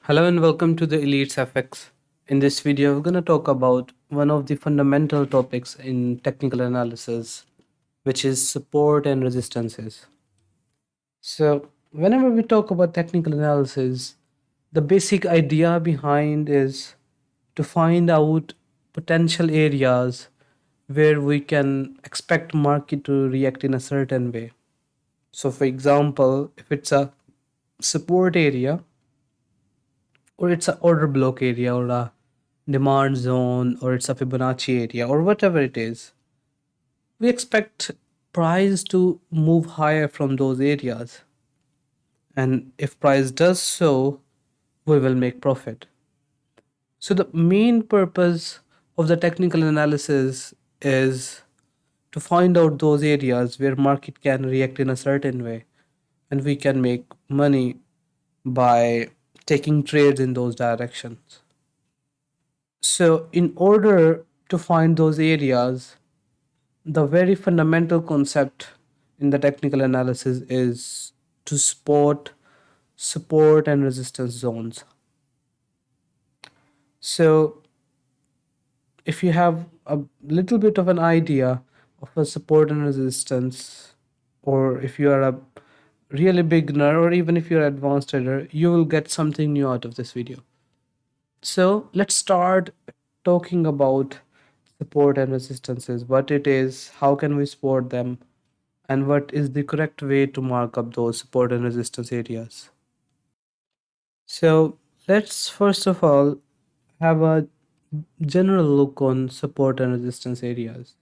Hello and welcome to the ElitesFX. In this video, we're going to talk about one of the fundamental topics in technical analysis, which is support and resistances. So, whenever we talk about technical analysis, the basic idea behind is to find out potential areas where we can expect market to react in a certain way. So, for example, if it's a support area, or it's a order block area or a demand zone or it's a Fibonacci area or whatever it is, we expect price to move higher from those areas. And if price does so, we will make profit. So the main purpose of the technical analysis is to find out those areas where market can react in a certain way and we can make money by taking trades in those directions. So, in order to find those areas, the very fundamental concept in the technical analysis is to spot support and resistance zones. So, if you have a little bit of an idea of a support and resistance, or if you are a really beginner, or even if you're an advanced trader, you will get something new out of this video. So let's start talking about support and resistances, what it is, how can we spot them, and what is the correct way to mark up those support and resistance areas. So let's first of all have a general look on support and resistance areas.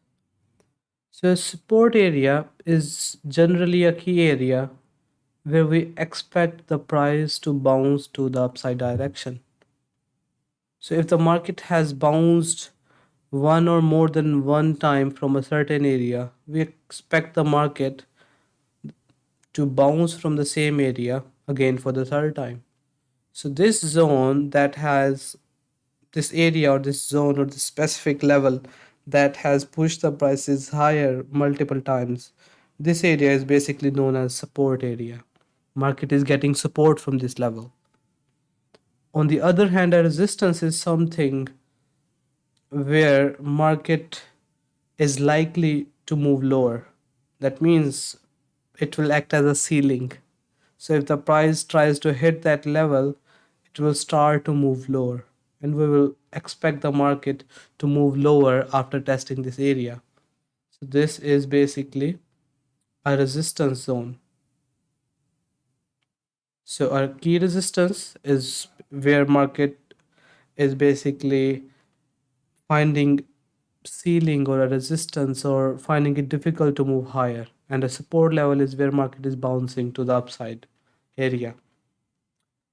So support area is generally a key area where we expect the price to bounce to the upside direction. So if the market has bounced one or more than one time from a certain area, we expect the market to bounce from the same area again for the third time. So this zone that has this area or this zone or this specific level that has pushed the prices higher multiple times, this area is basically known as support area. Market is getting support from this level. On the other hand, a resistance is something where market is likely to move lower. That means it will act as a ceiling. So if the price tries to hit that level, it will start to move lower, and we will expect the market to move lower after testing this area. So this is basically a resistance zone. So our key resistance is where market is basically finding ceiling or a resistance or finding it difficult to move higher, and a support level is where market is bouncing to the upside area.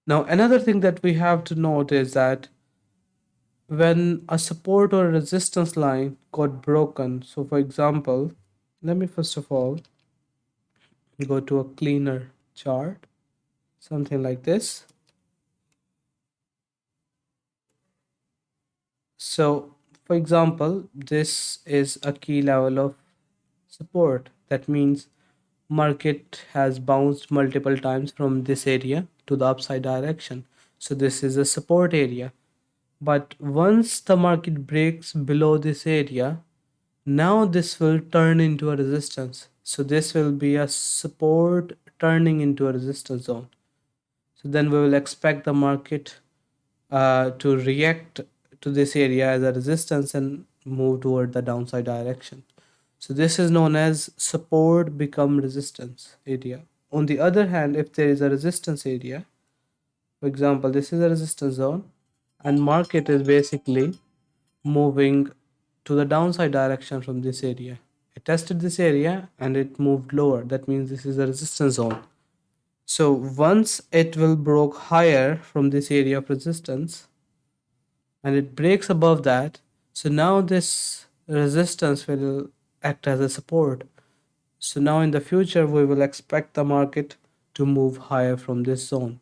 Now another thing that we have to note is that when a support or resistance line got broken, so for example, let me first of all go to a cleaner chart, something like this. So for example, this is a key level of support. That means market has bounced multiple times from this area to the upside direction. So this is a support area. But once the market breaks below this area, now this will turn into a resistance. So this will be a support turning into a resistance zone. So then we will expect the market to react to this area as a resistance and move toward the downside direction. So this is known as support become resistance area. On the other hand, if there is a resistance area, for example, this is a resistance zone, and market is basically moving to the downside direction from this area. It tested this area and it moved lower. That means this is a resistance zone. So once it will broke higher from this area of resistance and it breaks above that, so now this resistance will act as a support. So now in the future we will expect the market to move higher from this zone.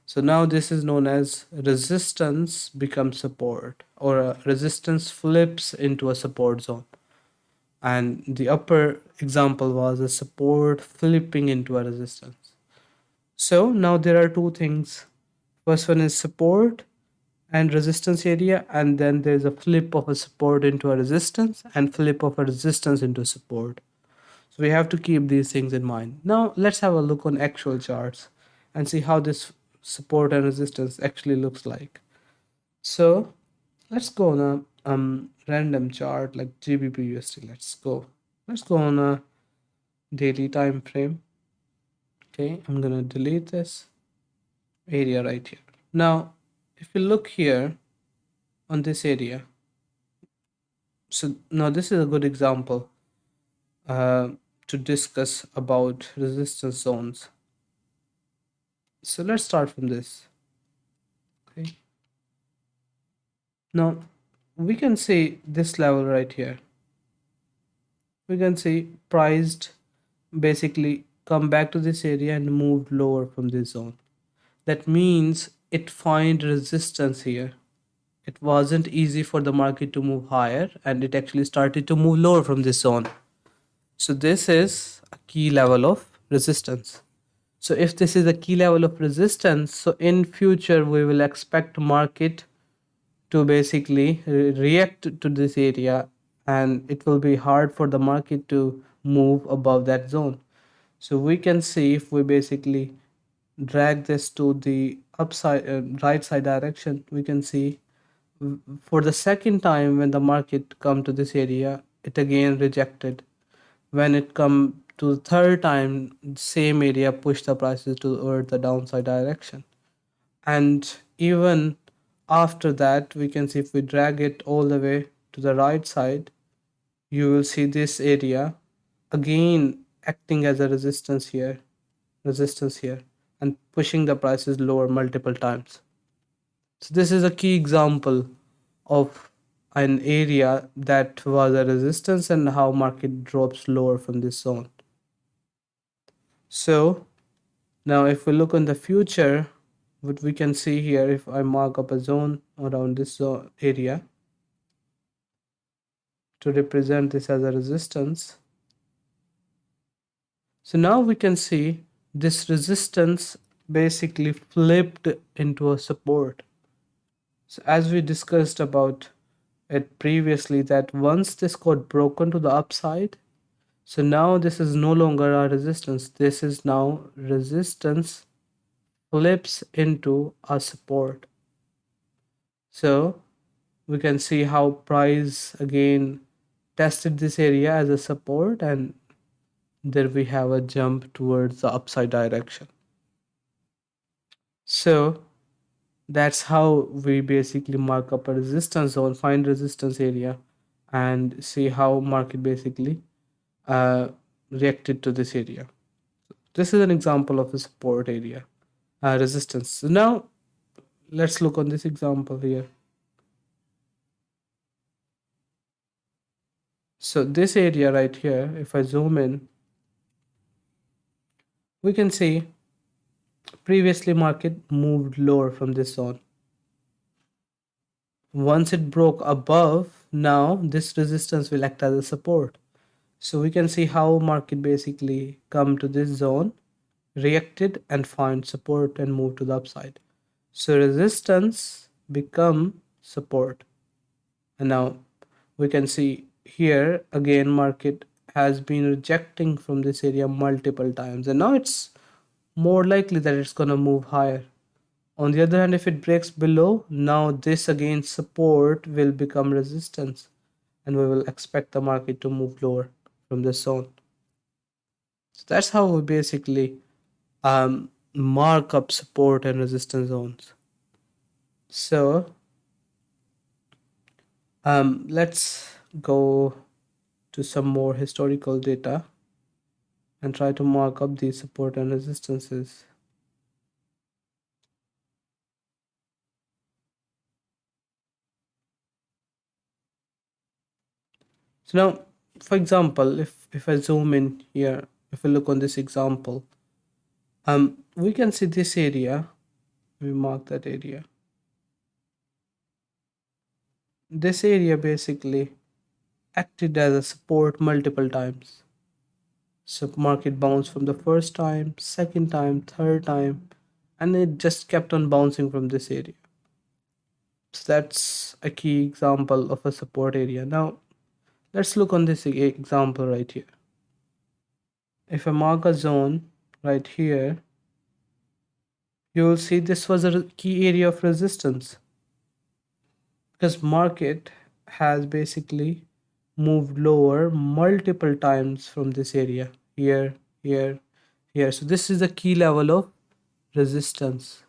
So now this is known as resistance becomes support, or a resistance flips into a support zone. And the upper example was a support flipping into a resistance. So now there are two things. First one is support and resistance area, and then there's a flip of a support into a resistance and flip of a resistance into support. So we have to keep these things in mind. Now let's have a look on actual charts and see how this support and resistance actually looks like. So let's go on a random chart like GBP USD. Let's go on a daily time frame. Okay, I'm gonna delete this area right here. Now, if you look here on this area, so now this is a good example uh, to discuss about resistance zones. So let's start from this. Okay, now we can see this level right here. We can see priced basically come back to this area and moved lower from this zone. That means it find resistance here. It wasn't easy for the market to move higher and it actually started to move lower from this zone. So this is a key level of resistance. So if this is a key level of resistance, so in future we will expect market to basically react to this area, and it will be hard for the market to move above that zone. So we can see if we basically drag this to the upside right side direction, we can see for the second time when the market come to this area, it again rejected. When it come to the third time, same area push the prices toward the downside direction. And even after that, we can see if we drag it all the way to the right side, you will see this area again acting as a resistance here, and pushing the prices lower multiple times. So this is a key example of an area that was a resistance and how market drops lower from this zone. So now if we look in the future, what we can see here, if I mark up a zone around this zone area to represent this as a resistance. So now we can see this resistance basically flipped into a support. So as we discussed about it previously, that once this got broken to the upside, so now this is no longer a resistance. This is now resistance flips into a support. So we can see how price again tested this area as a support, and there we have a jump towards the upside direction. So that's how we basically mark up a resistance zone, find resistance area, and see how market basically uh, reacted to this area. This is an example of a support area, resistance. So now let's look on this example here. So this area right here, if I zoom in, we can see previously market moved lower from this zone. Once it broke above, now this resistance will act as a support. So we can see how market basically come to this zone, reacted and find support and move to the upside. So resistance become support. And now we can see here again market has been rejecting from this area multiple times, and now it's more likely that it's going to move higher. On the other hand, if it breaks below, now this again support will become resistance, and we will expect the market to move lower from this zone. So that's how we basically mark up support and resistance zones. So let's go to some more historical data and try to mark up these support and resistances. So now, for example, if I zoom in here, if we look on this example, we can see this area. We mark that area. This area basically acted as a support multiple times. So market bounced from the first time, second time, third time, and it just kept on bouncing from this area. So that's a key example of a support area. Now let's look on this example right here. If I mark a zone right here, you will see this was a key area of resistance, because market has basically moved lower multiple times from this area, here, here, here. So this is the key level of resistance.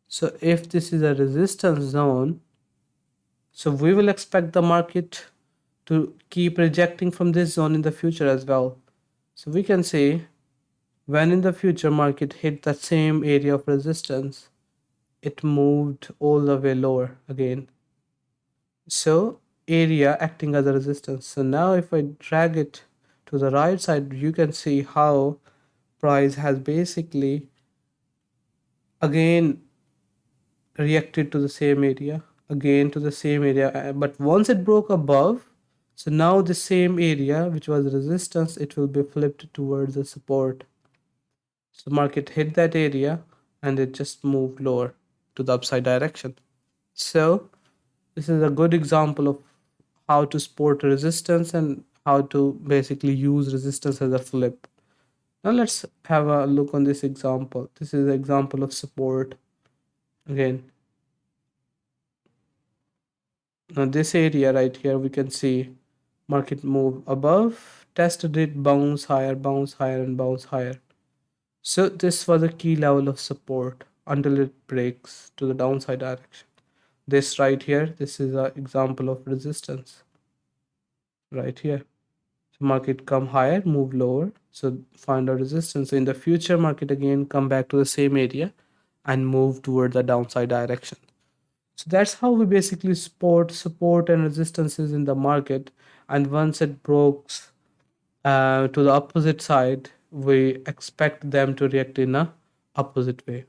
So if this is a resistance zone, so we will expect the market to keep rejecting from this zone in the future as well. So we can say when in the future market hit the same area of resistance, it moved all the way lower again. So area acting as a resistance. So now if I drag it to the right side, you can see how price has basically again reacted to the same area, again to the same area, but once it broke above, so now the same area which was resistance, it will be flipped towards the support. So market hit that area and it just moved lower to the upside direction. So this is a good example of how to spot resistance and how to basically use resistance as a flip. Now let's have a look on this example. This is an example of support again. Now this area right here, we can see market move above, tested it, bounce higher and bounce higher. So this was a key level of support until it breaks to the downside direction. This right here, this is an example of resistance right here. So market come higher, move lower, so find a resistance. So in the future, market again come back to the same area and move toward the downside direction. So that's how we basically spot support and resistances in the market. And once it breaks to the opposite side, we expect them to react in a opposite way.